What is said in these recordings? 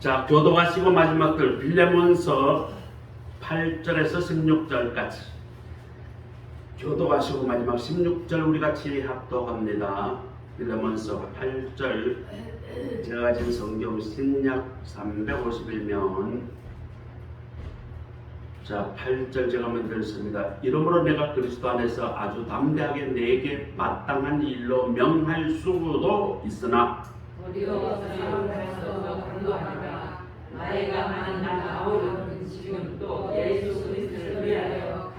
자, 교도하시고 마지막 글 빌레몬서 8절에서 16절까지 교도하시고 마지막 16절 우리 같이 합독합니다. 빌레몬서 8절 제가 가진 성경 신약 351면 자 8절 제가 한번 드렸습니다. 이러므로 내가 그리스도 안에서 아주 담대하게 내게 마땅한 일로 명할 수도 있으나 나이가 많은 바울은 지금 또 예수 그리스도를 위하여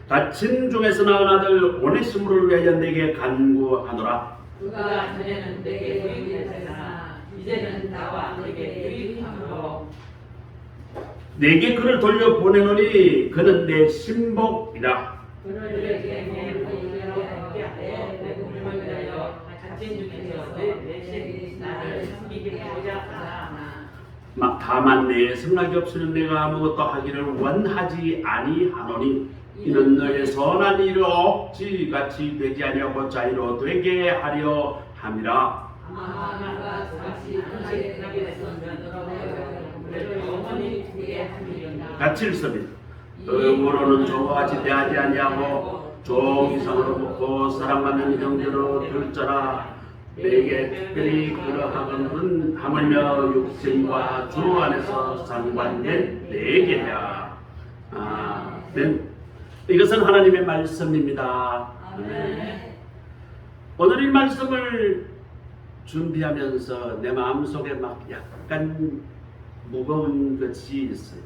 갇힌 중에서 낳은 아들 오네시모를 위하여 내게 간구하노라. 그가 전에는 내게 유익했으나 이제는 나와 내게 유익함으로 내게 그를 돌려 보내노니 그는 내 신복이라. 그들에게 내 공을 위하여 갇힌 중에서 내 나를 섬기게 하고자 하나 다만 내 생각이 없으면 내가 아무것도 하기를 원하지 아니하노니 이는 너의 선한 일을 억지같이 되지 아니하고 자유로 되게 하려 함이라. 같이 읽습니다. 의무로는 종과 같이 대하지 아니하고 종 이상으로 먹고 사랑 받는 형제로 들자라. 내게 특별히 그러하거든 하물며 육신과 주 안에서 상관된 내게야. 아멘. 이것은 하나님의 말씀입니다. 아멘. 오늘 이 말씀을 준비하면서 내 마음속에 막 약간 무거운 것이 있어요.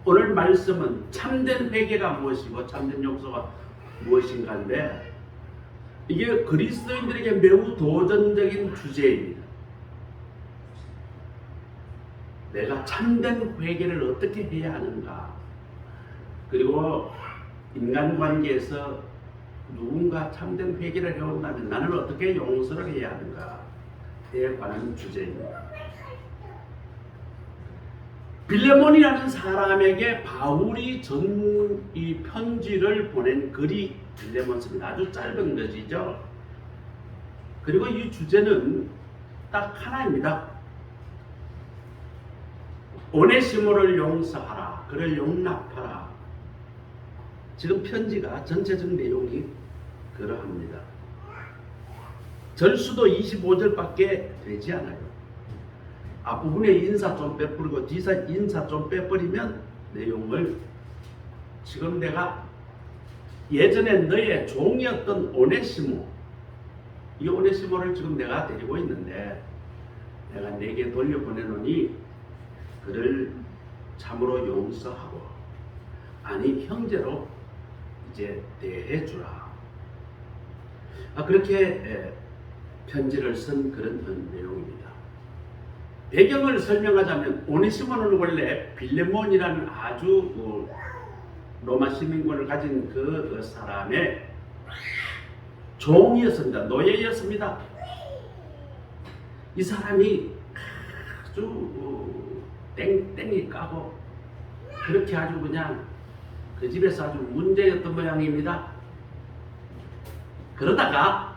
오늘 말씀은 참된 회개가 무엇이고 참된 용서가 무엇인가인데 이게 그리스도인들에게 매우 도전적인 주제입니다. 내가 참된 회개를 어떻게 해야 하는가? 그리고 인간관계에서 누군가 참된 회개를 해온다면 나는 어떻게 용서를 해야 하는가에 관한 주제입니다. 빌레몬이라는 사람에게 바울이 이 편지를 보낸 글이 빌레몬서입니다. 아주 짧은 것이죠. 그리고 이 주제는 딱 하나입니다. 오네시모를 용서하라. 그를 용납하라. 지금 편지가 전체적 내용이 그러합니다. 절수도 25절밖에 되지 않아요. 앞부분에 인사 좀 빼버리고 뒤사 인사 좀 빼버리면 내용을 지금 내가 예전에 너의 종이었던 오네시모 이 오네시모를 지금 내가 데리고 있는데 내가 내게 돌려보내노니 그를 참으로 용서하고 아니 형제로 이제 대해주라. 그렇게 편지를 쓴 그런 내용입니다. 배경을 설명하자면 오네시모는 원래 빌레몬이라는 아주 로마 시민권을 가진 그 사람의 종이었습니다. 노예였습니다. 이 사람이 아주 땡땡이 까고 그렇게 아주 그냥 그 집에서 아주 문제였던 모양입니다. 그러다가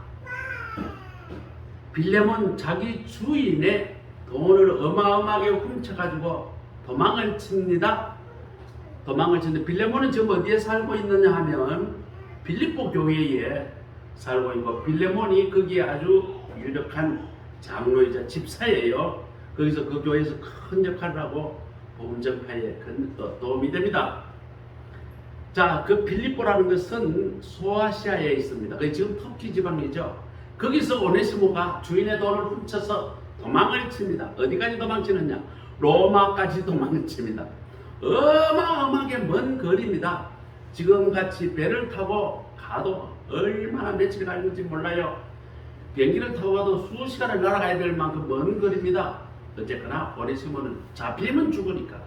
빌레몬 자기 주인의 돈을 어마어마하게 훔쳐가지고 도망을 칩니다. 도망을 치는데 빌레몬은 지금 어디에 살고 있느냐 하면 빌립보 교회에 살고 있고 빌레몬이 거기에 아주 유력한 장로이자 집사예요. 거기서 그 교회에서 큰 역할을 하고 복음 전파에 큰 도움이 됩니다. 자, 그 빌립보라는 것은 소아시아에 있습니다. 그게 지금 터키 지방이죠. 거기서 오네시모가 주인의 돈을 훔쳐서 도망을 칩니다. 어디까지 도망치느냐? 로마까지 도망을 칩니다. 어마어마하게 먼 거리입니다. 지금같이 배를 타고 가도 얼마나 며칠 갈는지 몰라요. 비행기를 타고 가도 수시간을 날아가야 될 만큼 먼 거리입니다. 어쨌거나 오네시모는 잡히면 죽으니까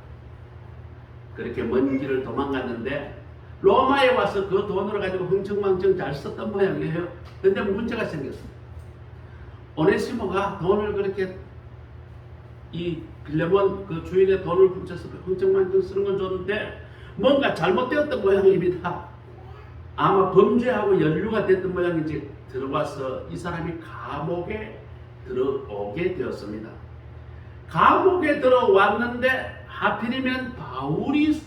그렇게 먼 길을 도망갔는데 로마에 와서 그 돈을 가지고 흥청망청 잘 썼던 모양이에요. 근데 문제가 생겼습니다. 오네시모가 돈을 그렇게 이 빌레몬 그 주인의 돈을 훔쳐서 흥청망청 쓰는 건 좋은데 뭔가 잘못되었던 모양입니다. 아마 범죄하고 연루가 됐던 모양인지 들어와서 이 사람이 감옥에 들어오게 되었습니다. 감옥에 들어왔는데 하필이면 바울이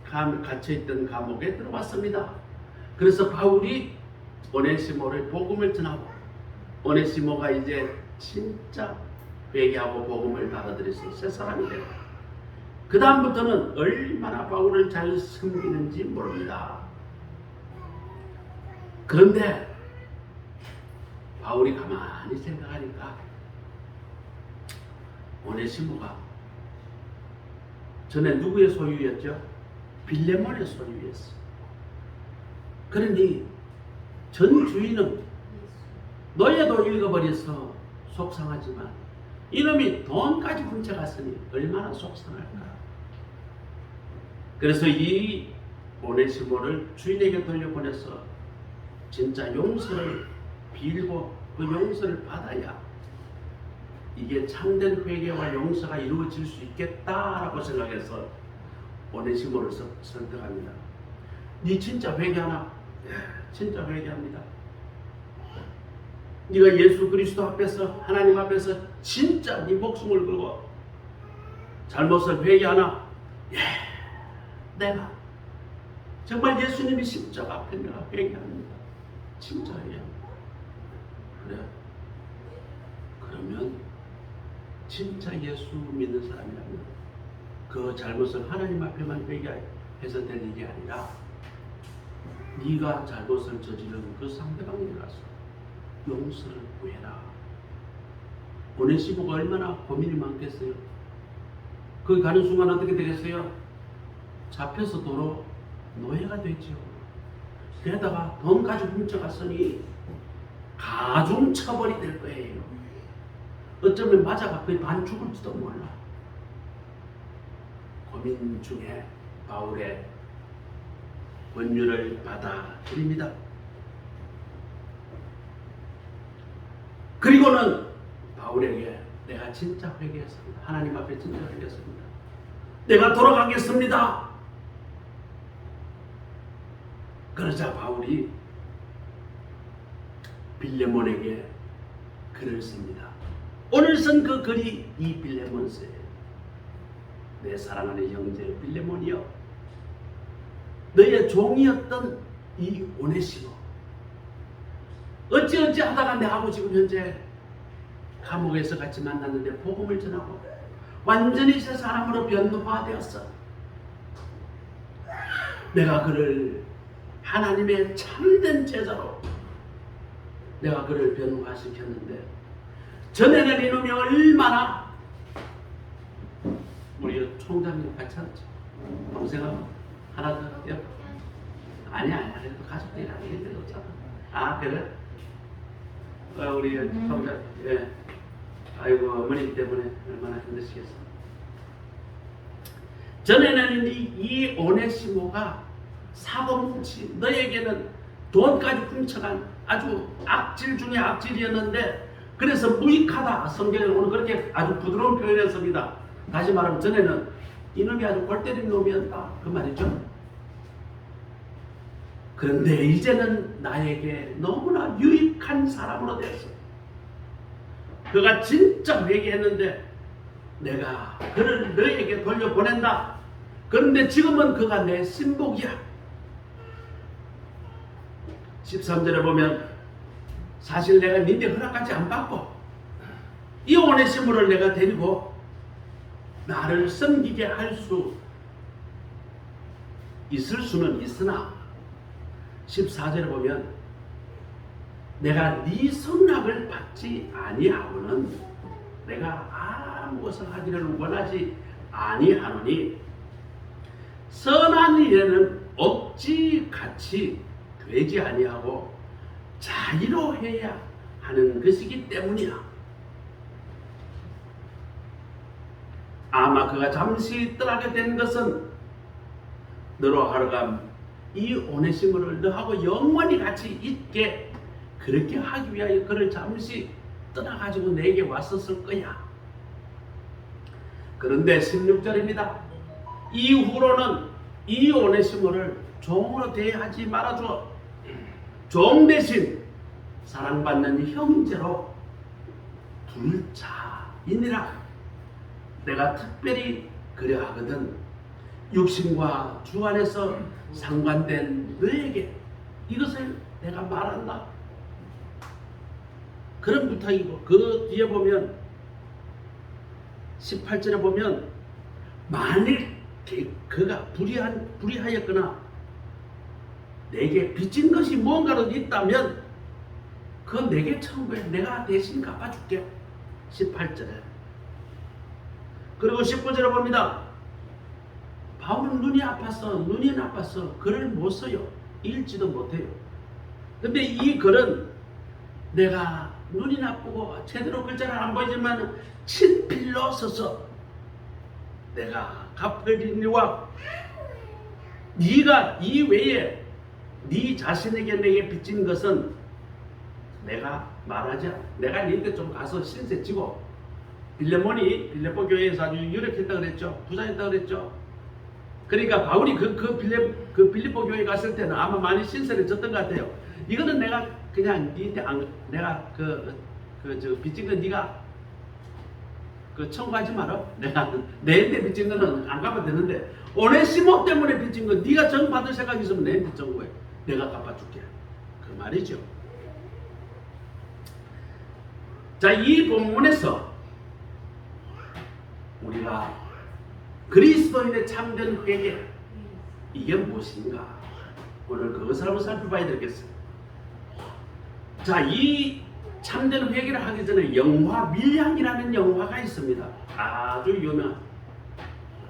갇혀있던 감옥에 들어왔습니다. 그래서 바울이 오네시모를 복음을 전하고 오네시모가 이제 진짜 회개하고 복음을 받아들여서 새 사람이 되고 그 다음부터는 얼마나 바울을 잘 섬기는지 모릅니다. 그런데 바울이 가만히 생각하니까 오네시모가 전에 누구의 소유였죠? 빌레몬의 소유였어. 그러니 전 주인은 너희도 읽어버려서 속상하지만 이놈이 돈까지 훔쳐갔으니 얼마나 속상할까. 그래서 이 오네시모를 주인에게 돌려보내서 진짜 용서를 빌고 그 용서를 받아야 이게 참된 회개와 용서가 이루어질 수 있겠다라고 생각해서 오네시모를 선택합니다. 네 진짜 회개하나? 예, 진짜 회개합니다. 네가 예수 그리스도 앞에서 하나님 앞에서 진짜 네 목숨을 걸고 잘못을 회개하나? 예, 내가 정말 예수님이 십자가 앞에 내가 회개합니다. 진짜 회개합니다. 그래? 그러면 진짜 예수 믿는 사람이라면 그 잘못을 하나님 앞에만 회개해서 될 일이 아니라 네가 잘못을 저지른 그 상대방에게 가서 용서를 구해라. 오네시모가 얼마나 고민이 많겠어요. 거기 가는 순간 어떻게 되겠어요? 잡혀서 도로 노예가 되죠. 게다가 돈까지 훔쳐갔으니 가중 처벌이 될 거예요. 어쩌면 맞아가 거의 반 죽을지도 몰라. 고민 중에 바울의 권유를 받아들입니다. 그리고는 바울에게 내가 진짜 회개했습니다. 하나님 앞에 진짜 회개했습니다. 내가 돌아가겠습니다. 그러자 바울이 빌레몬에게 글을 씁니다. 오늘 쓴 그 글이 이 빌레몬서예요. 내 사랑하는 형제 빌레몬이여, 너의 종이었던 이 오네시모 어찌어찌 하다가 내하고 지금 현재 감옥에서 같이 만났는데 복음을 전하고 완전히 새 사람으로 변화되었어. 내가 그를 하나님의 참된 제자로 내가 그를 변화시켰는데 전에는 이놈이 얼마나 우리 총장님 같이 하죠. 동생하고 하나 더 옆. 아니야 그래도 가족들이 아니겠는데 없잖아. 아 그래? 우리 총장 예. 아이고 어머니 때문에 얼마나 힘드시겠어. 전에는 이 오네시모가 사고뭉치 너에게는 돈까지 훔쳐간 아주 악질 중에 악질이었는데 그래서 무익하다. 성경에 오늘 그렇게 아주 부드러운 표현이었습니다. 다시 말하면 전에는 이놈이 아주 골 때린 놈이었다 그 말이죠. 그런데 이제는 나에게 너무나 유익한 사람으로 됐어. 그가 진짜 회개했는데 내가 그를 너에게 돌려보낸다. 그런데 지금은 그가 내 신복이야. 13절에 보면 사실 내가 니네 허락까지 안 받고 이 오네시모를 내가 데리고 나를 섬기게 할 수 있을 수는 있으나 14절에 보면 내가 네 성락을 받지 아니하고는 내가 아무 것을 하기를 원하지 아니하노니 선한 일에는 억지같이 되지 아니하고 자의로 해야 하는 것이기 때문이야. 아마 그가 잠시 떠나게 된 것은 너로 하여금 이 오네시모를 너하고 영원히 같이 있게 그렇게 하기 위하여 그를 잠시 떠나가지고 내게 왔었을 거야. 그런데 16절입니다. 이후로는 이 오네시모를 종으로 대하지 말아줘. 종 대신 사랑받는 형제로 둘 자이니라. 내가 특별히 그려 하거든. 육신과 주 안에서 상관된 너에게 이것을 내가 말한다. 그런 부탁이고, 그 뒤에 보면 18절에 보면 만일 그가 불의하였거나 내게 빚진 것이 무언가로 있다면 그건 내게 청구해. 내가 대신 갚아줄게. 18절에. 그리고 19절에 봅니다. 바울은 눈이 나빠서 글을 못 써요. 읽지도 못해요. 근데 이 글은 내가 눈이 나쁘고 제대로 글자를 안 보이지만 친필로 써서 내가 갚으리니와 네가 이 외에 네 자신에게 내게 빚진 것은 내가 말하지 않아. 내가 너희한테 좀 가서 신세 지고. 빌레몬 교회에서 아주 유력했다 그랬죠. 부자였다 그랬죠. 그러니까 바울이 빌립보 교회 갔을 때는 아마 많이 신세를 졌던 것 같아요. 이거는 내가 그냥 니한테 내가 빚진 건 네가 청구하지 마라. 내가 내한테 빚진 거는 안 갚아도 되는데 오네시모 때문에 빚진 건 네가 정 받을 생각이 있으면 내한테 청구해. 내가 갚아줄게. 그 말이죠. 자, 이 본문에서 우리가 그리스도인의 참된 회개 이게 무엇인가? 오늘 그것을 한번 살펴봐야 되겠어요. 자, 이 참된 회개를 하기 전에 영화 밀양이라는 영화가 있습니다. 아주 유명한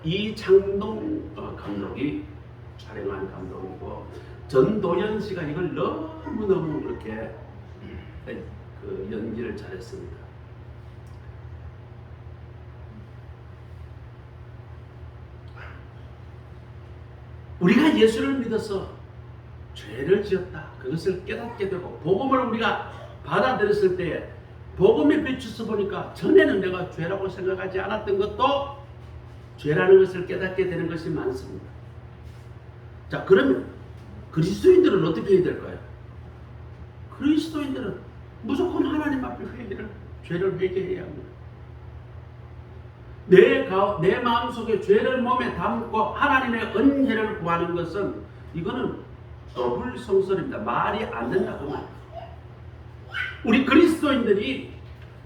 이창동 감독이 촬영한 감독이고 전도연 씨가 이걸 너무너무 그렇게 그 연기를 잘했습니다. 우리가 예수를 믿어서 죄를 지었다. 그것을 깨닫게 되고 복음을 우리가 받아들였을 때 복음에 비추어서 보니까 전에는 내가 죄라고 생각하지 않았던 것도 죄라는 것을 깨닫게 되는 것이 많습니다. 자, 그러면 그리스도인들은 어떻게 해야 될까요? 그리스도인들은 무조건 하나님 앞에 죄를 회개해야 합니다. 내 마음속에 죄를 몸에 담고 하나님의 은혜를 구하는 것은 이거는 어불성설입니다. 말이 안 된다 그 말. 우리 그리스도인들이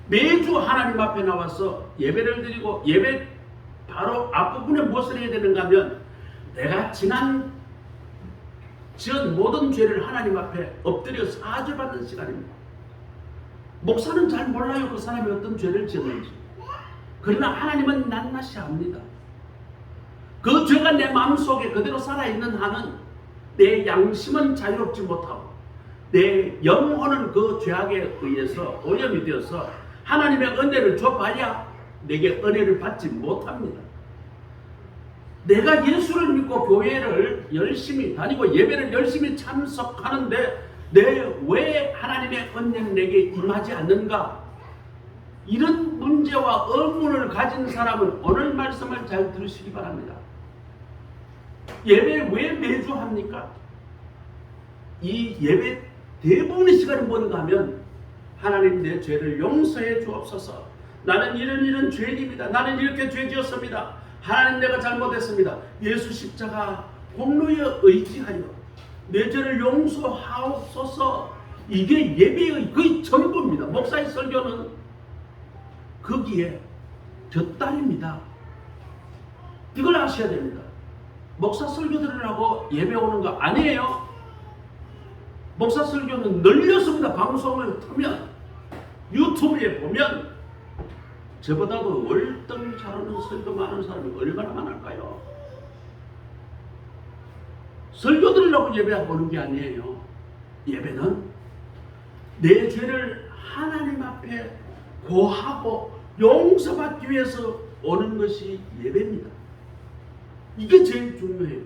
매주 하나님 앞에 나와서 예배를 드리고 예배 바로 앞부분에 무엇을 해야 되는가 하면 내가 지은 모든 죄를 하나님 앞에 엎드려 사죄받는 시간입니다. 목사는 잘 몰라요. 그 사람이 어떤 죄를 지었는지. 그러나 하나님은 낱낱이 압니다. 그 죄가 내 마음속에 그대로 살아있는 한은 내 양심은 자유롭지 못하고 내 영혼은 그 죄악에 의해서 오염이 되어서 하나님의 은혜를 줘봐야 내게 은혜를 받지 못합니다. 내가 예수를 믿고 교회를 열심히 다니고 예배를 열심히 참석하는데 왜 하나님의 은혜는 내게 임하지 않는가? 이런 문제와 의문을 가진 사람은 오늘 말씀을 잘 들으시기 바랍니다. 예배 왜 매주 합니까? 이 예배 대부분의 시간이 뭔가 하면 하나님 내 죄를 용서해 주옵소서. 나는 이런 죄인입니다. 나는 이렇게 죄 지었습니다. 하나님 내가 잘못했습니다. 예수 십자가 공로에 의지하여 내 죄를 용서하옵소서. 이게 예배의 거의 전부입니다. 목사의 설교는 거기에 곁다리입니다. 이걸 아셔야 됩니다. 목사 설교 들으라고 예배 오는 거 아니에요. 목사 설교는 널렸습니다. 방송을 틀면 유튜브에 보면 저보다도 월등 잘하는 설교 많은 사람이 얼마나 많을까요? 설교 들으려고 예배 오는 게 아니에요. 예배는 내 죄를 하나님 앞에 고하고 용서받기 위해서 오는 것이 예배입니다. 이게 제일 중요해요.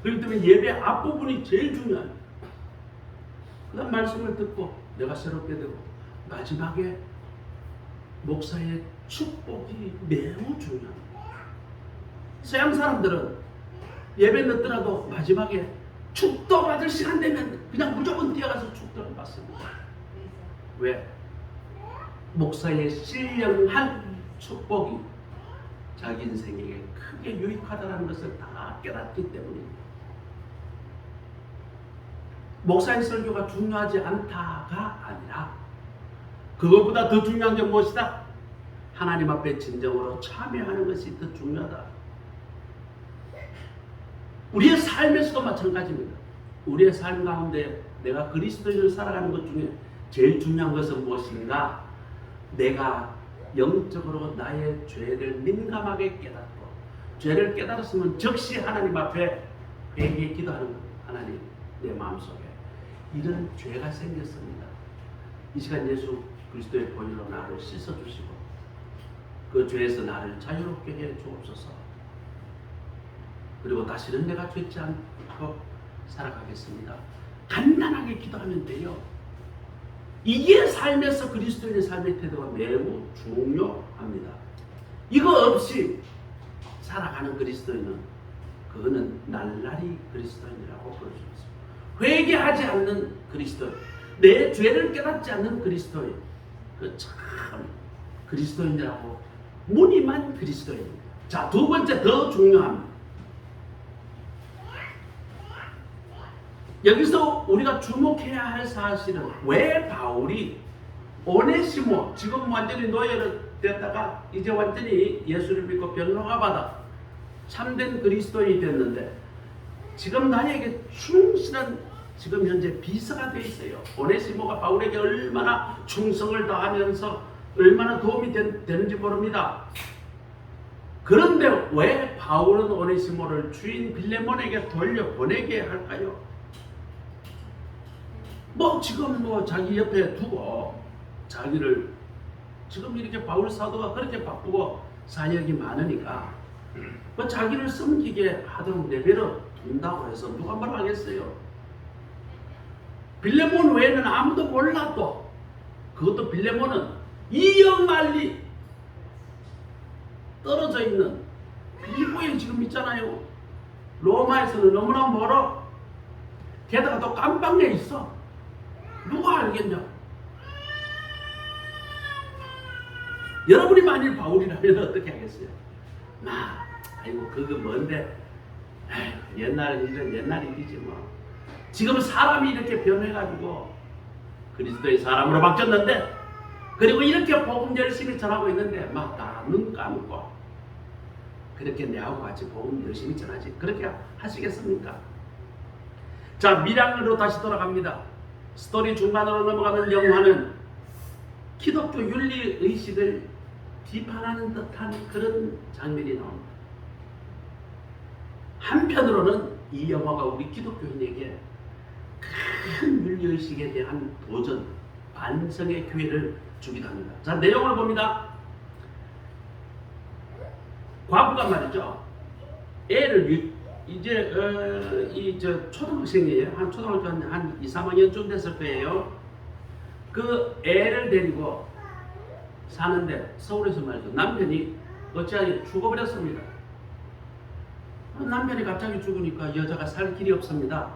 그렇기 때문에 예배 앞부분이 제일 중요해요. 그 다음 말씀을 듣고 내가 새롭게 되고 마지막에 목사의 축복이 매우 중요합니다. 서양 사람들은 예배 늦더라도 마지막에 축도 받을 시간 되면 그냥 무조건 뛰어가서 축도를 받습니다. 왜? 목사의 신령한 축복이 자기 인생에게 크게 유익하다는 것을 다 깨닫기 때문입니다. 목사의 설교가 중요하지 않다가 아니라 그것보다 더 중요한 게 무엇이다? 하나님 앞에 진정으로 참여하는 것이 더 중요하다. 우리의 삶에서도 마찬가지입니다. 우리의 삶 가운데 내가 그리스도인을 살아가는 것 중에 제일 중요한 것은 무엇인가? 내가 영적으로 나의 죄를 민감하게 깨닫고 죄를 깨달았으면 즉시 하나님 앞에 회개의 기도하는 겁니다. 하나님, 내 마음속에 이런 죄가 생겼습니다. 이 시간 예수 그리스도의 보혈로 나를 씻어주시고 그 죄에서 나를 자유롭게 해 주옵소서. 그리고 다시는 내가 죄지 않고 살아가겠습니다. 간단하게 기도하면 돼요. 이게 삶에서 그리스도인의 삶의 태도가 매우 중요합니다. 이거 없이 살아가는 그리스도인은 그거는 날라리 그리스도인이라고 부를 수 있습니다. 회개하지 않는 그리스도인, 내 죄를 깨닫지 않는 그리스도인, 그 참 그리스도인이라고 무늬만 그리스도인입니다. 자, 두 번째 더 중요합니다. 여기서 우리가 주목해야 할 사실은 왜 바울이 오네시모, 지금 완전히 노예됐다가 이제 완전히 예수를 믿고 변호가 받아 참된 그리스도인이 됐는데 지금 나에게 충실한 지금 현재 비서가 되어 있어요. 오네시모가 바울에게 얼마나 충성을 다하면서 얼마나 도움이 되는지 모릅니다. 그런데 왜 바울은 오네시모를 주인 빌레몬에게 돌려보내게 할까요? 지금 자기 옆에 두고 자기를 지금 이렇게 바울 사도가 그렇게 바쁘고 사역이 많으니까 자기를 섬기게 하도록 내버려 둔다고 해서 누가 뭘 하겠어요? 빌레몬 외에는 아무도 몰라도 그것도 빌레몬은 이역만리 떨어져 있는 빌립보에 지금 있잖아요. 로마에서는 너무나 멀어. 게다가 또 깜방에 있어. 누가 알겠냐? 여러분이 만일 바울이라면 어떻게 하겠어요? 아이고 그거 뭔데? 옛날은 이런 옛날 일이지 뭐. 지금 사람이 이렇게 변해가지고 그리스도의 사람으로 바뀌었는데, 그리고 이렇게 복음 열심히 전하고 있는데 막 다 눈 감고 그렇게 내하고 같이 복음 열심히 전하지 그렇게 하시겠습니까? 자, 밀양으로 다시 돌아갑니다. 스토리 중간으로 넘어가는 영화는 기독교 윤리의식을 비판하는 듯한 그런 장면이 나옵니다. 한편으로는 이 영화가 우리 기독교인에게 큰 윤리의식에 대한 도전, 반성의 기회를 주기도 합니다. 자, 내용을 봅니다. 과부가 말이죠. 애를 이제 초등학생이에요. 한 초등학교 한 2, 3학년쯤 됐을 거예요. 그 애를 데리고 사는데 서울에서 말이죠. 남편이 어찌하니 죽어버렸습니다. 남편이 갑자기 죽으니까 여자가 살 길이 없습니다.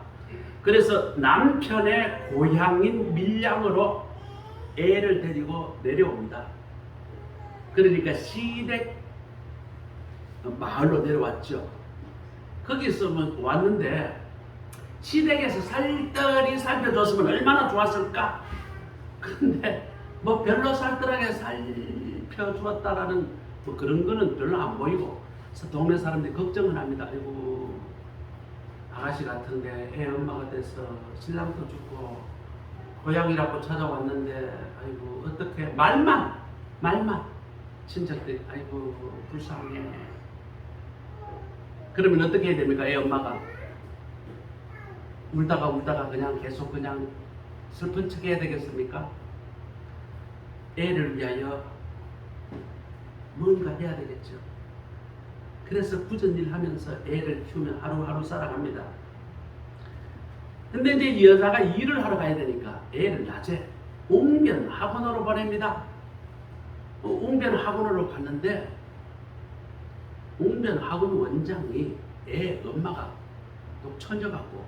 그래서 남편의 고향인 밀양으로 애를 데리고 내려옵니다. 그러니까 시댁 마을로 내려왔죠. 거기서 왔는데 시댁에서 살뜰히 살펴줬으면 얼마나 좋았을까? 근데 별로 살뜰하게 살펴주었다라는 그런 거는 별로 안 보이고, 그래서 동네 사람들이 걱정을 합니다. 아이고 아가씨 같은데 애 엄마가 돼서 신랑도 죽고 고향이라고 찾아왔는데 아이고 어떻게 말만 친척들이 아이고 불쌍해. 그러면 어떻게 해야 됩니까? 애 엄마가 울다가 그냥 계속 그냥 슬픈 척 해야 되겠습니까? 애를 위하여 뭔가 해야 되겠죠. 그래서 굳은 일 하면서 애를 키우며 하루하루 살아갑니다. 근데 이제 이 여자가 일을 하러 가야 되니까 애를 낮에 웅변 학원으로 보냅니다. 웅변 학원으로 갔는데 웅변 학원 원장이 애 엄마가 또 처녀같고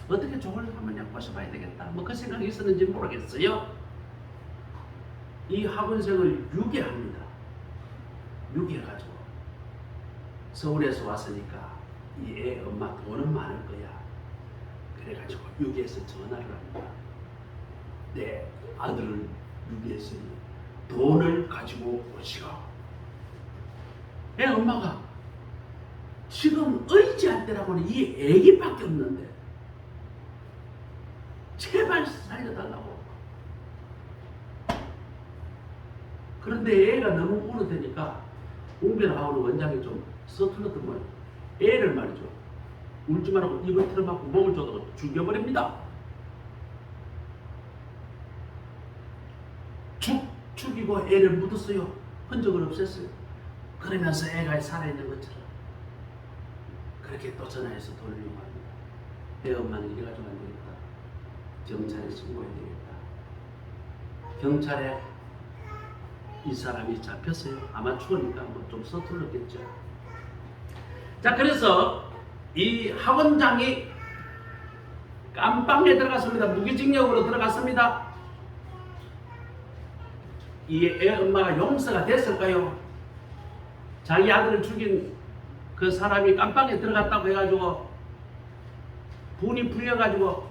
어떻게 저걸 한번 꼬셔봐야 되겠다 그 생각이 있었는지 모르겠어요. 이 학원생을 유괴합니다. 유괴해가지고 서울에서 왔으니까 이 애 엄마 돈은 많을 거야. 그래가지고 여기에서 전화를 합니다. 내 아들을 여기에서 돈을 가지고 오시라. 애 엄마가 지금 의지할 때라고는 이 애기밖에 없는데 제발 살려달라고. 그런데 애가 너무 우는 웅변하오는 원장이 좀 서툴렀더만 애를 말이죠. 울지 말라고 입을 틀어막고 목을 조다가 죽여버립니다. 죽이고 애를 묻었어요. 흔적을 없앴어요. 그러면서 애가 살아있는 것처럼 그렇게 또 전화해서 돌리고 합니다. 애 엄마는 이래가지고 안 되겠다. 경찰에 신고해야 되겠다. 경찰에 이 사람이 잡혔어요. 아마 추우니까 뭐 좀 서툴렀겠죠. 자, 그래서 이 학원장이 깜빵에 들어갔습니다. 무기징역으로 들어갔습니다. 이 애 엄마가 용서가 됐을까요? 자기 아들을 죽인 그 사람이 깜빵에 들어갔다고 해가지고 분이 풀려가지고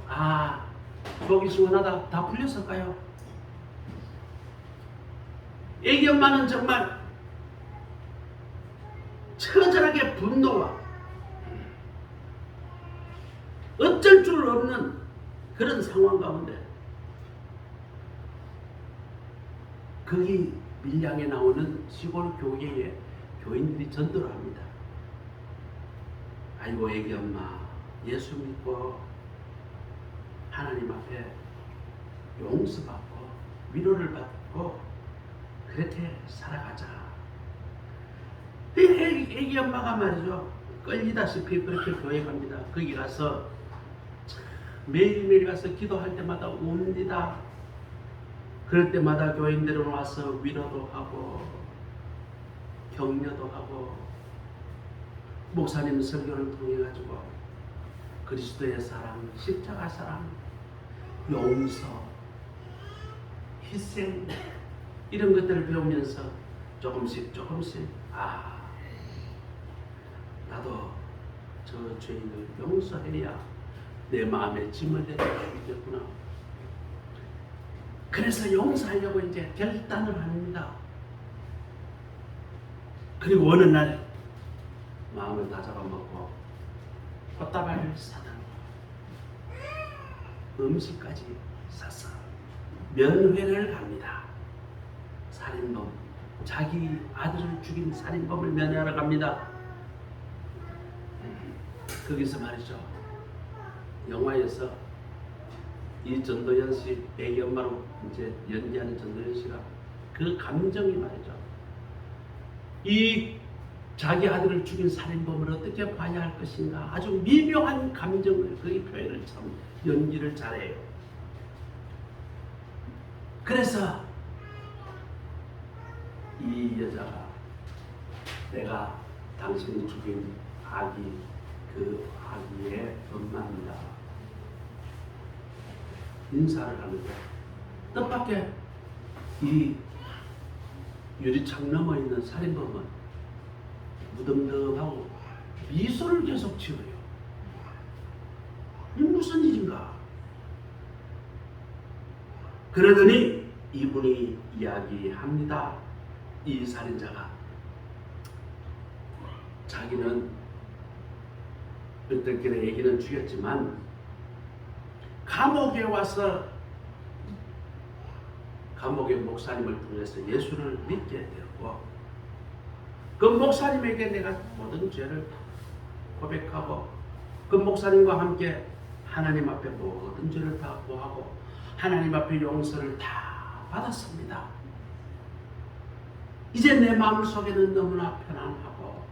속이 시원하다 다 풀렸을까요? 애기 엄마는 정말 처절하게 분노와 어쩔 줄 없는 그런 상황 가운데 거기 밀양에 나오는 시골 교회에 교인들이 전도를 합니다. 아이고 애기 엄마 예수 믿고 하나님 앞에 용서받고 위로를 받고 그렇게 살아가자. 애기 엄마가 말이죠. 끌리다시피 그렇게 교회 갑니다. 거기 가서 매일매일 가서 기도할 때마다 웁니다. 그럴 때마다 교인들은 와서 위로도 하고 격려도 하고 목사님 설교를 통해 가지고 그리스도의 사랑, 십자가 사랑, 용서, 희생 이런 것들을 배우면서 조금씩 나도 저 죄인을 용서해야 내 마음의 짐을 내릴 수 있겠구나. 그래서 용서하려고 이제 결단을 합니다. 그리고 어느 날 마음을 다 잡아먹고 꽃다발을 사다 음식까지 사서 면회를 갑니다. 살인범, 자기 아들을 죽인 살인범을 면회하러 갑니다. 거기서 말이죠. 영화에서 이 전도연 씨, 애기 엄마로 이제 연기하는 전도연 씨가 그 감정이 말이죠. 이 자기 아들을 죽인 살인범을 어떻게 봐야 할 것인가 아주 미묘한 감정을 거기 표현을 참 연기를 잘해요. 그래서 이 여자가 내가 당신이 죽인 아기 그 아기의 엄마입니다. 인사를 하는데 뜻밖의 이 유리창 넘어 있는 살인범은 무덤덤하고 미소를 계속 지어요. 이 무슨 일인가? 그러더니 이분이 이야기합니다. 이 살인자가 자기는 어떻게 애기는 죽였지만 감옥에 와서 감옥의 목사님을 통해서 예수를 믿게 되었고 그 목사님에게 내가 모든 죄를 고백하고 그 목사님과 함께 하나님 앞에 모든 죄를 다 고하고 하나님 앞에 용서를 다 받았습니다. 이제 내 마음속에는 너무나 편안하고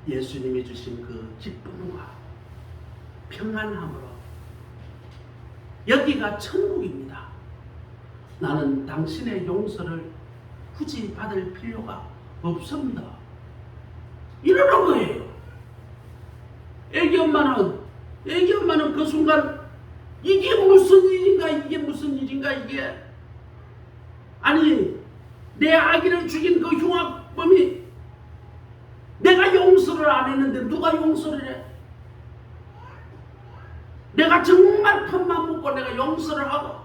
예수님이 주신 그 기쁨과 평안함으로 여기가 천국입니다. 나는 당신의 용서를 굳이 받을 필요가 없습니다. 이러는 거예요. 애기 엄마는 그 순간 이게 무슨 일인가 이게 아니 내 아기를 죽인 그 흉악범이 내가 용서를 안 했는데 누가 용서를 해? 내가 정말 큰맘 먹고 내가 용서를 하고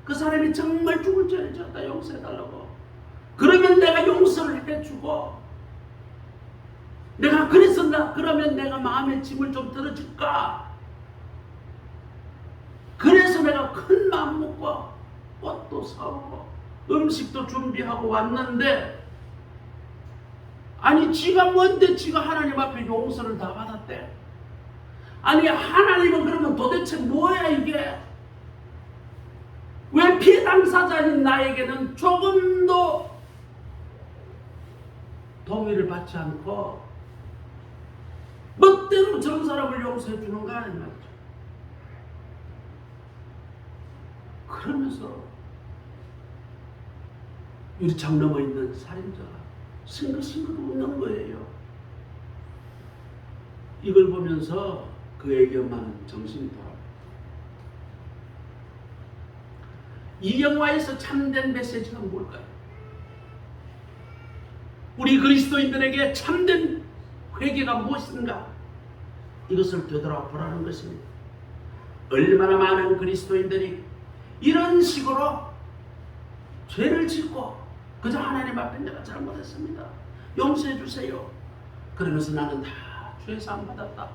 그 사람이 정말 죽을 죄를 지었다 용서해달라고 그러면 내가 용서를 해주고 내가 그랬었나? 그러면 내가 마음의 짐을 좀 덜어줄까? 그래서 내가 큰 마음 먹고 꽃도 사오고 음식도 준비하고 왔는데 아니 지가 뭔데 지가 하나님 앞에 용서를 다 받았대. 아니 하나님은 그러면 도대체 뭐야 이게? 왜 피해 당사자인 나에게는 조금도 동의를 받지 않고 멋대로 저런 사람을 용서해 주는가 이 말이죠. 그러면서 유리창 넘어 있는 살인자가 싱긋싱긋 웃는 거예요. 이걸 보면서 그 애기 엄마는 정신이 돌아요. 이 영화에서 참된 메시지가 뭘까요? 우리 그리스도인들에게 참된 회개가 무엇인가? 이것을 되돌아보라는 것입니다. 얼마나 많은 그리스도인들이 이런 식으로 죄를 짓고 그저 하나님 앞에 내가 잘못했습니다. 용서해 주세요. 그러면서 나는 다 죄사함 받았다.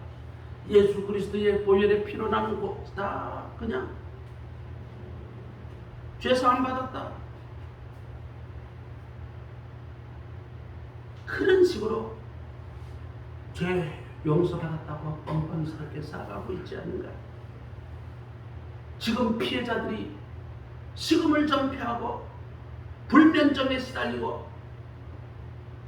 예수 그리스도의 보혈의 피로 나는 다 그냥 죄사함 받았다. 그런 식으로 죄 용서받았다고 뻔뻔스럽게 살아가고 있지 않는가? 지금 피해자들이 식음을 전폐하고 불면증에 시달리고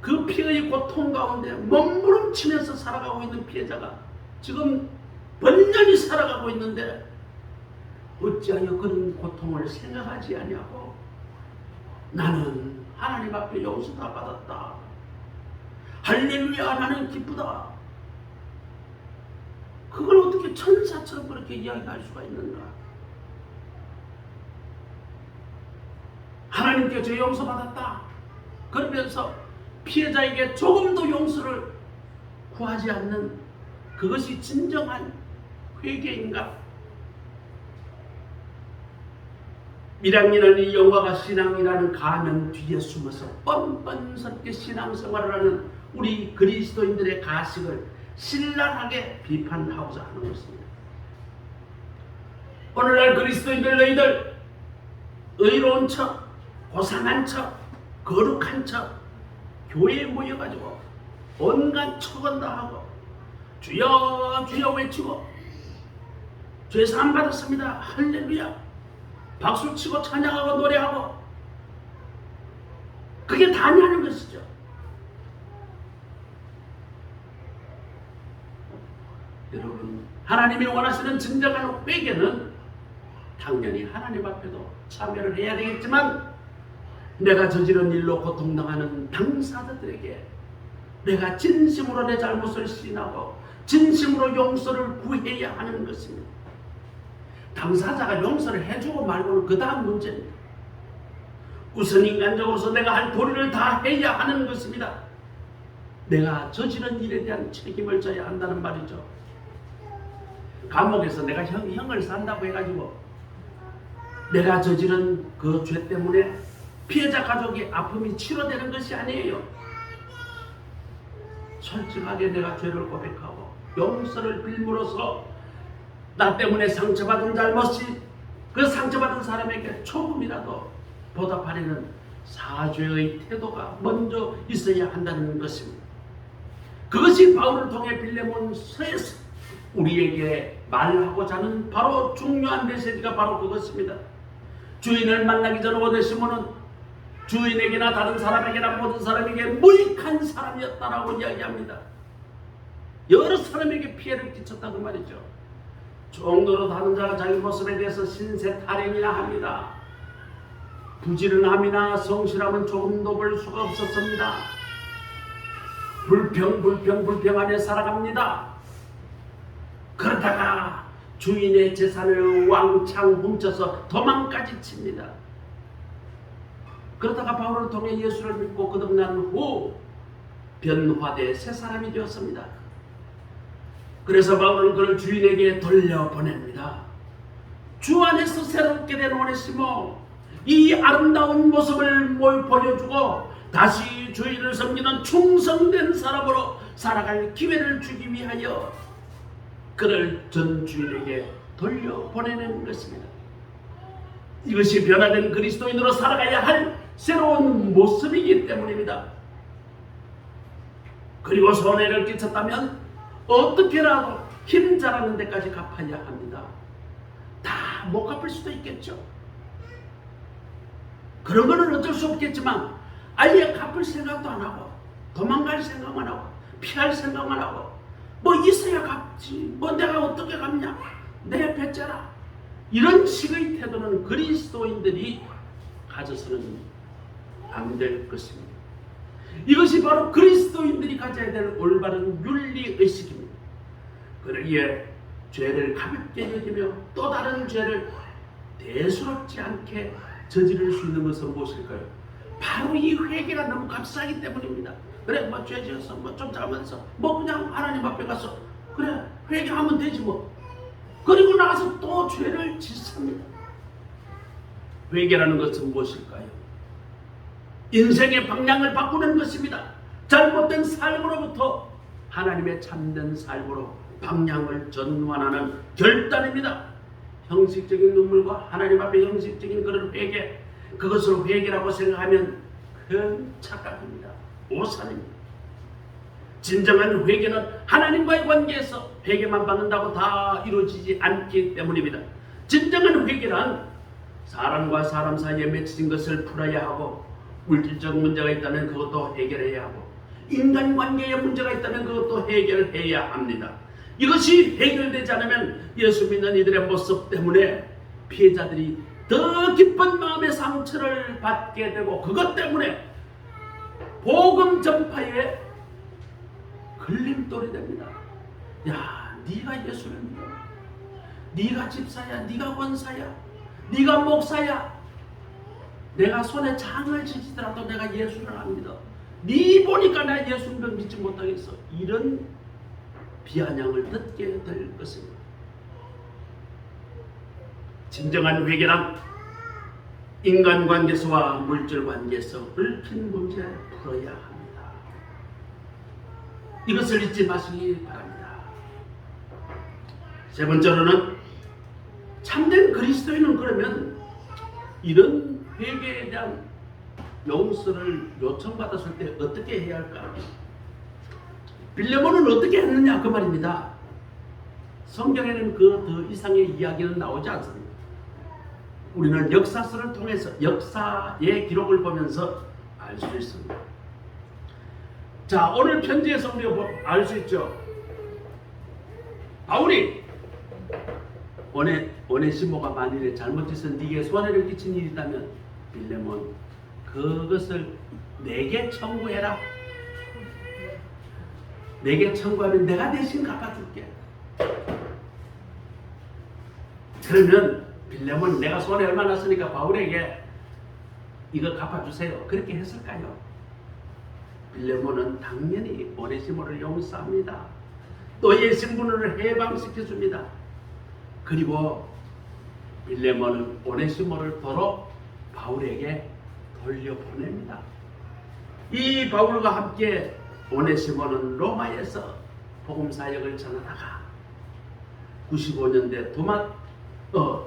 그 피해의 고통 가운데 몸부림치면서 살아가고 있는 피해자가 지금 번년이 살아가고 있는데 어찌하여 그런 고통을 생각하지 아니하고 나는 하나님 앞에 용서 다 받았다. 할렐루야 나는 기쁘다. 그걸 어떻게 천사처럼 그렇게 이야기할 수가 있는가? 하나님께 죄 용서받았다. 그러면서 피해자에게 조금도 용서를 구하지 않는 그것이 진정한 회개인가? 밀양이라는 이 영화가 신앙이라는 가면 뒤에 숨어서 뻔뻔스럽게 신앙생활을 하는 우리 그리스도인들의 가식을 신랄하게 비판하고자 하는 것입니다. 오늘날 그리스도인들 너희들 의로운 척, 고상한 척, 거룩한 척 교회에 모여가지고 온갖 척은 다 하고 주여 주여 외치고 죄사함 받았습니다. 할렐루야 박수치고 찬양하고 노래하고 그게 다냐는 것이죠. 여러분 하나님이 원하시는 진정한 회개는 당연히 하나님 앞에도 참여를 해야 되겠지만 내가 저지른 일로 고통당하는 당사자들에게 내가 진심으로 내 잘못을 시인하고 진심으로 용서를 구해야 하는 것입니다. 당사자가 용서를 해주고 말고는 그 다음 문제입니다. 우선 인간적으로서 내가 할 도리를 다 해야 하는 것입니다. 내가 저지른 일에 대한 책임을 져야 한다는 말이죠. 감옥에서 내가 형을 산다고 해가지고 내가 저지른 그 죄 때문에 피해자 가족의 아픔이 치료되는 것이 아니에요. 솔직하게 내가 죄를 고백하고 용서를 빌므로써 나 때문에 상처받은 잘못이 그 상처받은 사람에게 조금이라도 보답하려는 사죄의 태도가 먼저 있어야 한다는 것입니다. 그것이 바울을 통해 빌레몬서에서 우리에게 말하고자 하는 바로 중요한 메시지가 바로 그것입니다. 주인을 만나기 전 오네시모는 주인에게나 다른 사람에게나 모든 사람에게 무익한 사람이었다라고 이야기합니다. 여러 사람에게 피해를 끼쳤다고 말이죠. 종로로 다른 자가 자기 모습에 대해서 신세 타령이나 합니다. 부지런함이나 성실함은 조금도 볼 수가 없었습니다. 불평하며 살아갑니다. 그러다가 주인의 재산을 왕창 훔쳐서 도망까지 칩니다. 그러다가 바울을 통해 예수를 믿고 거듭난 후 변화돼 새 사람이 되었습니다. 그래서 바울은 그를 주인에게 돌려보냅니다. 주 안에서 새롭게 된 오네시모, 이 아름다운 모습을 보여주고 다시 주인을 섬기는 충성된 사람으로 살아갈 기회를 주기 위하여 그를 전 주인에게 돌려보내는 것입니다. 이것이 변화된 그리스도인으로 살아가야 할 새로운 모습이기 때문입니다. 그리고 손해를 끼쳤다면 어떻게라도 힘 자라는 데까지 갚아야 합니다. 다 못 갚을 수도 있겠죠. 그런 거는 어쩔 수 없겠지만 아예 갚을 생각도 안 하고 도망갈 생각만 하고 피할 생각만 하고 뭐 있어야 갚지, 뭐 내가 어떻게 갚냐, 내 배째라, 이런 식의 태도는 그리스도인들이 가져서는 안 될 것입니다. 이것이 바로 그리스도인들이 가져야 될 올바른 윤리의식입니다. 그러기에 죄를 가볍게 여기며 또 다른 죄를 대수롭지 않게 저지를 수 있는 것은 무엇일까요? 바로 이 회개가 너무 값싸기 때문입니다. 그래, 뭐 죄 지어서 뭐 좀 잘못해서 뭐 그냥 하나님 앞에 가서 그래 회개하면 되지 뭐. 그리고 나가서 또 죄를 짓습니다. 회개라는 것은 무엇일까요? 인생의 방향을 바꾸는 것입니다. 잘못된 삶으로부터 하나님의 참된 삶으로 방향을 전환하는 결단입니다. 형식적인 눈물과 하나님 앞에 형식적인 그런 회개, 그것을 회개라고 생각하면 큰 착각입니다. 오산입니다. 진정한 회개는 하나님과의 관계에서 회개만 받는다고 다 이루어지지 않기 때문입니다. 진정한 회개란 사람과 사람 사이에 맺힌 것을 풀어야 하고, 물질적 문제가 있다면 그것도 해결해야 하고, 인간관계에 문제가 있다면 그것도 해결해야 합니다. 이것이 해결되지 않으면 예수 믿는 이들의 모습 때문에 피해자들이 더 깊은 마음의 상처를 받게 되고, 그것 때문에 복음 전파에 걸림돌이 됩니다. 야, 네가 예수를 믿어, 네가 집사야, 네가 권사야, 네가 목사야, 내가 손에 장을 지지더라도 내가 예수를 안 믿어, 네 보니까 나 예수를 믿지 못하겠어, 이런 비아냥을 듣게 될 것입니다. 진정한 회개란 인간관계에서와 물질관계에서 얽힌 문제 풀어야 합니다. 이것을 잊지 마시기 바랍니다. 세 번째로는 참된 그리스도인은 그러면 이런 회개에 대한 용서를 요청받았을 때 어떻게 해야 할까? 빌레몬은 어떻게 했느냐 그 말입니다. 성경에는 그 더 이상의 이야기는 나오지 않습니다. 우리는 역사서를 통해서 역사의 기록을 보면서 알 수 있습니다. 자, 오늘 편지에서 우리가 알 수 있죠. 바울이 오네시모가 만일에 잘못해서 네게 손해를 끼친 일이 있다면 빌레몬 그것을 내게 청구해라. 내게 청구하면 내가 대신 갚아줄게. 그러면 빌레몬 내가 손해 얼마 났으니까 바울에게 이거 갚아주세요, 그렇게 했을까요? 빌레몬은 당연히 오네시모를 용서합니다. 또 예신분을 해방시켜줍니다. 그리고 빌레몬은 오네시모를 도로 바울에게 돌려보냅니다. 이 바울과 함께 오네시모는 로마에서 복음사역을 전하다가 95년대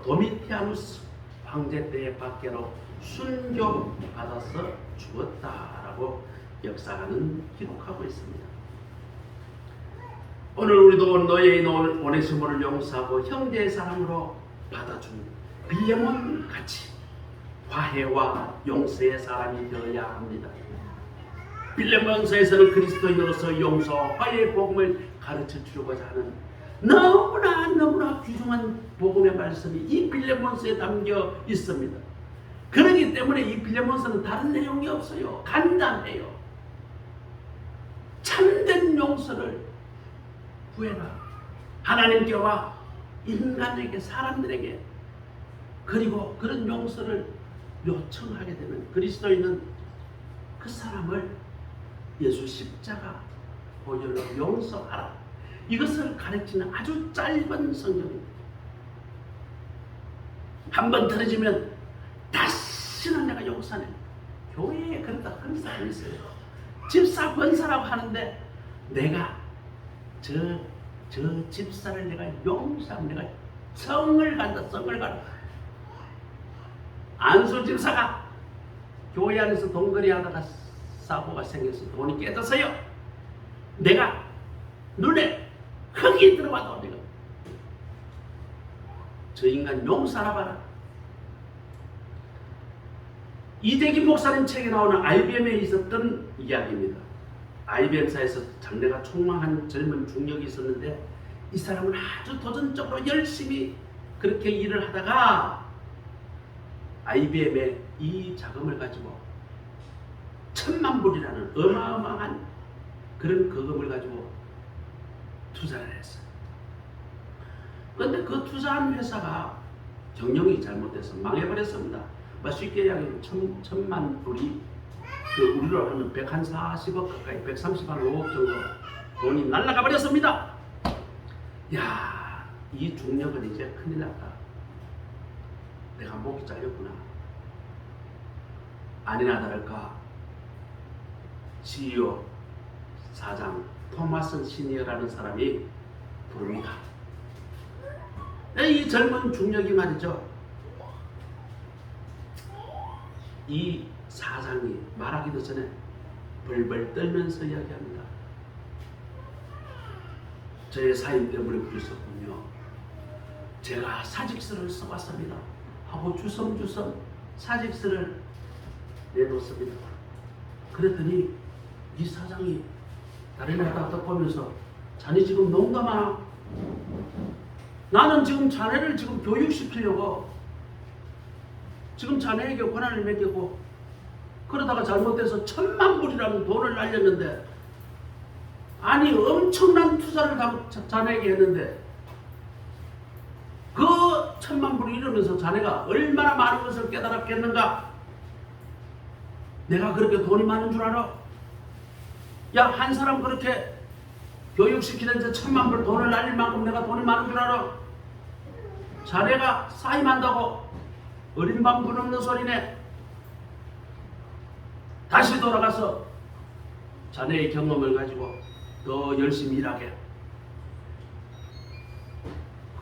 도미티아누스 황제 때의 밖으로 순교받아서 죽었다라고 역사가는 기록하고 있습니다. 오늘 우리도 너의 오네시모를 용서하고 형제의 사람으로 받아준 빌레몬 같이 화해와 용서의 사람이 되어야 합니다. 빌레몬서에서는 그리스도인으로서 용서와 화해의 복음을 가르쳐 주려고자 하는 너무나 귀중한 복음의 말씀이 이 빌레몬서에 담겨 있습니다. 그렇기 때문에 이 빌레몬서는 다른 내용이 없어요. 간단해요. 참된 용서를 구해라. 하나님께와 인간에게, 사람들에게, 그리고 그런 용서를 요청하게 되면 그리스도인은 그 사람을 예수 십자가 보혈로 용서하라. 이것을 가르치는 아주 짧은 성경입니다. 한번 들어지면 다시는 내가 용서하네. 교회에 그렇다 하는 사람이 있어요. 집사 권사라고 하는데 내가 저 집사를 내가 용서하면 내가 성을 간다. 성을 간다. 안수 집사가 교회 안에서 동거리 하다가 사고가 생겨서 돈이 깨졌어요. 내가 눈에 흙이 들어와도 내가 저 인간 용서하라 봐라. 이대기 목사님 책에 나오는 IBM에 있었던 이야기입니다. IBM사에서 장래가 촉망한 젊은 중력이 있었는데 이 사람은 아주 도전적으로 열심히 그렇게 일을 하다가 IBM에 이 자금을 가지고 1,000만 불이라는 어마어마한 그런 거금을 가지고 투자를 했어요. 그런데 그 투자한 회사가 경영이 잘못돼서 망해버렸습니다. 쉽게 이야기하면 1,000만 불이 그 우리로 하면 140억 가까이 135억 정도 돈이 날아가 버렸습니다. 야, 이 중력은 이제 큰일 났다. 내가 목이 잘렸구나. 아니나 다를까 CEO 사장 토마스 시니어라는 사람이 부릅니다. 이 젊은 중력이 말이죠. 이 사장이 말하기도 전에 벌벌 떨면서 이야기합니다. 저의 사임 때문에 그랬었군요. 제가 사직서를 써왔습니다. 하고 주섬주섬 사직서를 내놓습니다. 그랬더니 이 사장이 다른 애가 딱 보면서 자네 지금 농담하나? 나는 지금 자네를 지금 교육시키려고 지금 자네에게 권한을 맡기고 그러다가 잘못돼서 1,000만 불이라는 돈을 날렸는데 아니 엄청난 투자를 자네에게 했는데 그 1,000만 불을 잃으면서 자네가 얼마나 많은 것을 깨달았겠는가? 내가 그렇게 돈이 많은 줄 알아? 야, 한 사람 그렇게 교육시키는데 1,000만 불 돈을 날릴 만큼 내가 돈이 많은 줄 알아? 자네가 사임한다고 어린 방문 없는 소리네. 다시 돌아가서 자네의 경험을 가지고 더 열심히 일하게.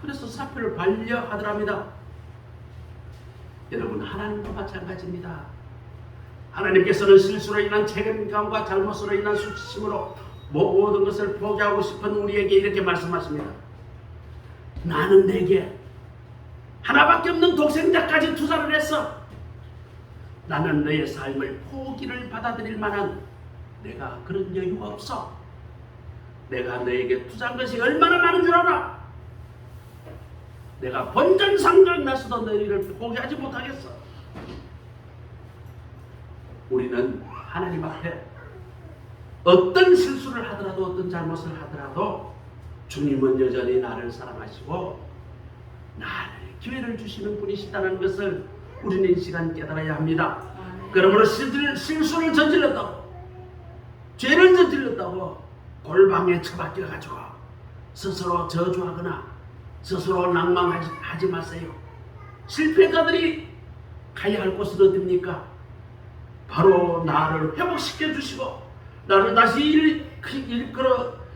그래서 사표를 반려하더랍니다. 여러분, 하나님도 마찬가지입니다. 하나님께서는 실수로 인한 책임감과 잘못으로 인한 수치심으로 모든 것을 포기하고 싶은 우리에게 이렇게 말씀하십니다. 나는 내게 하나밖에 없는 독생자까지 투자를 했어. 나는 너의 삶을 포기를 받아들일 만한 내가 그런 여유가 없어. 내가 너에게 투자한 것이 얼마나 많은 줄 알아? 내가 본전상각 나서도 너희를 포기하지 못하겠어. 우리는 하나님 앞에 어떤 실수를 하더라도 어떤 잘못을 하더라도 주님은 여전히 나를 사랑하시고 나를 기회를 주시는 분이시다는 것을 우리는 이 시간 깨달아야 합니다. 그러므로 실수를 저질렀다고 죄를 저질렀다고 골방에 처박혀가지고 스스로 저주하거나 스스로 낭망하지 마세요. 실패자들이 가야 할 곳은 어디입니까? 바로 나를 회복시켜 주시고 나를 다시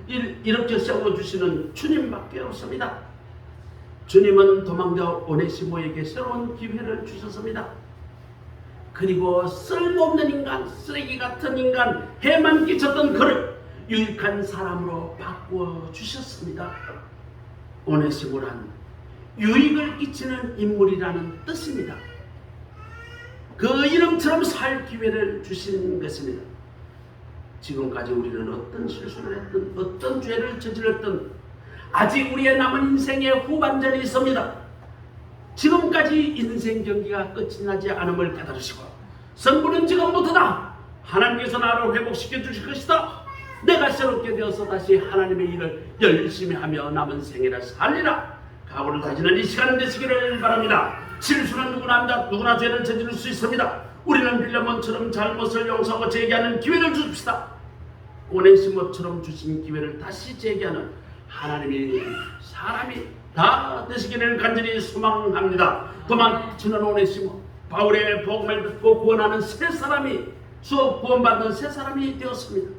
이렇게 세워주시는 주님밖에 없습니다. 주님은 도망자 오네시모에게 새로운 기회를 주셨습니다. 그리고 쓸모없는 인간, 쓰레기 같은 인간, 해만 끼쳤던 그를 유익한 사람으로 바꾸어 주셨습니다. 오네시모란 유익을 끼치는 인물이라는 뜻입니다. 그 이름처럼 살 기회를 주신 것입니다. 지금까지 우리는 어떤 실수를 했든 어떤 죄를 저질렀든 아직 우리의 남은 인생의 후반전이 있습니다. 지금까지 인생 경기가 끝이 나지 않음을 깨달으시고 성부는 지금부터다. 하나님께서 나를 회복시켜 주실 것이다. 내가 새롭게 되어서 다시 하나님의 일을 열심히 하며 남은 생애를 살리라. 각오를 다지는 이 시간 되시기를 바랍니다. 실수는 누구나 죄를 저지를 수 있습니다. 우리는 빌레몬처럼 잘못을 용서하고 재개하는 기회를 주십시다. 오네시모처럼 주신 기회를 다시 제기하는 하나님이 사람이 다 되시기를 간절히 소망합니다. 도망치는 오네시모, 바울의 복음을 듣고 구원하는 새 사람이, 수업 구원받는 새 사람이 되었습니다.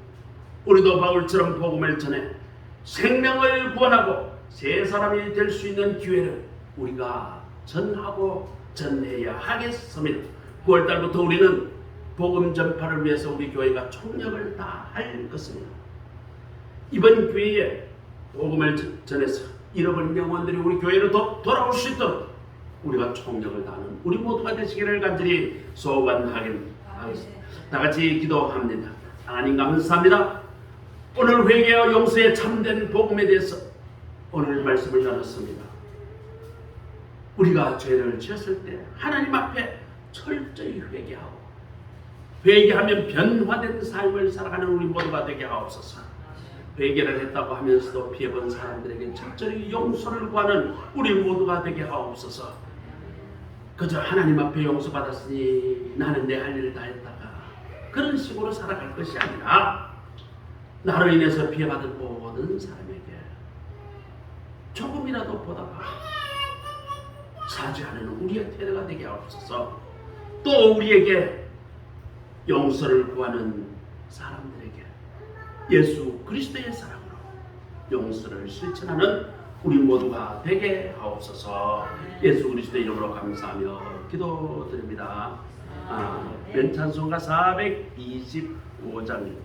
우리도 바울처럼 복음을 전해 생명을 구원하고 새 사람이 될 수 있는 기회를 우리가 전하고 전해야 하겠습니다. 9월달부터 우리는 복음 전파를 위해서 우리 교회가 총력을 다할 것입니다. 이번 기회에 복음을 전해서 잃어버린 영혼들이 우리 교회로 돌아올 수 있도록 우리가 총력을 다하는 우리 모두가 되시기를 간절히 소원하겠습니다. 다 같이 기도합니다. 하나님 감사합니다. 오늘 회개와 용서의 참된 복음에 대해서 오늘 말씀을 나눴습니다. 우리가 죄를 지었을 때 하나님 앞에 철저히 회개하면 변화된 삶을 살아가는 우리 모두가 되게 하옵소서. 회개를 했다고 하면서도 피해본 사람들에게 철저히 용서를 구하는 우리 모두가 되게 하옵소서. 그저 하나님 앞에 용서받았으니 나는 내 할 일을 다 했다가 그런 식으로 살아갈 것이 아니라 나로 인해서 피해받은 모든 사람에게 조금이라도 보다가 사죄하는 우리의 태도가 되게 하옵소서. 또 우리에게 용서를 구하는 사람들에게 예수 그리스도의 사랑으로 용서를 실천하는 우리 모두가 되게 하옵소서. 예수 그리스도의 이름으로 감사하며 기도드립니다. 멘찬송가 425장